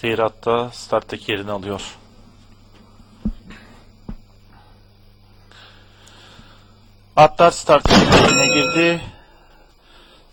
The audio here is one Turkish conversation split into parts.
Ziraat da starttaki yerini alıyor. Atlar start yerine girdi.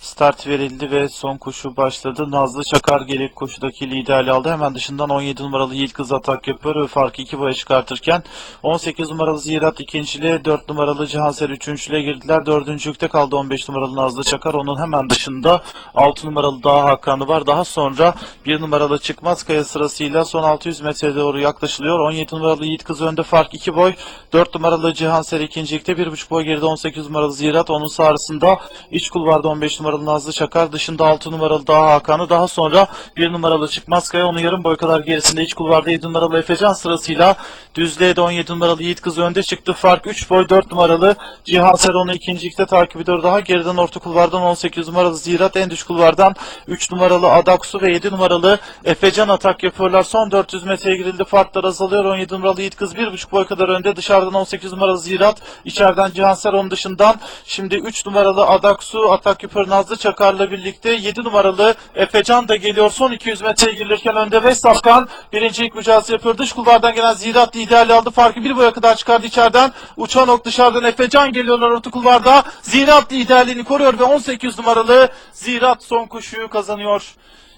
Start verildi ve son koşu başladı. Nazlı Çakar gelip koşudaki liderliği aldı. Hemen dışından 17 numaralı Yiğit Kız atak yapıyor ve farkı 2 boya çıkartırken 18 numaralı Ziraat ikinciliğe, 4 numaralı Cihanser üçüncülüğe girdiler. Dördüncülükte kaldı 15 numaralı Nazlı Çakar. Onun hemen dışında 6 numaralı Dağ Hakan'ı var. Daha sonra 1 numaralı Çıkmaz Kaya sırasıyla son 600 metreye doğru yaklaşılıyor. 17 numaralı Yiğit Kız önde, fark 2 boy. 4 numaralı Cihanser ikincilikte, 1,5 boy geride 18 numaralı Ziraat. Onun sağrısında iç kulvarda 15 numaralı Nazlı Çakar, dışında 6 numaralı Dağ Hakan'ı, daha sonra 1 numaralı Çıkmaz Kaya, onun yarım boy kadar gerisinde iç kulvarda 7 numaralı Efecan sırasıyla düzlüğe de 17 numaralı Yiğit Kız önde çıktı. Fark 3 boy. 4 numaralı Cihanser onu ikincilikte takip ediyor. Daha geriden orta kulvardan 18 numaralı Ziraat, en düş kulvardan 3 numaralı Adaksu ve 7 numaralı Efecan atak yapıyorlar. Son 400 metreye girildi. Farklar azalıyor. 17 numaralı Yiğit Kız 1,5 boy kadar önde. Dışarıdan 18 numaralı Ziraat, içeriden Cihanser, onun dışından şimdi 3 numaralı Adaksu atak yapıyor Nazlı Çakar'la birlikte. 7 numaralı Efecan da geliyor. Son 200 metreye girilirken önde ve Safkan birincilik mücadelesi yapıyor. Dış kulvardan gelen Ziraat liderliği aldı. Farkı 1 boya kadar çıkardı içeriden. Uçan ok dışarıdan Efecan geliyorlar orta kulvarda. Ziraat liderliğini koruyor ve 18 numaralı Ziraat son koşuyu kazanıyor.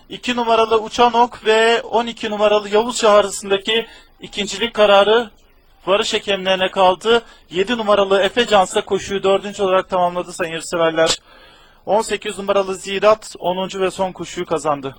2 numaralı Uçan Ok ve 12 numaralı Yavuz Şah arasındaki ikincilik kararı varış hakemlerine kaldı. 7 numaralı Efecan ise koşuyu 4. olarak tamamladı sayın yarışseverler. 18 numaralı Ziraat 10. ve son koşuyu kazandı.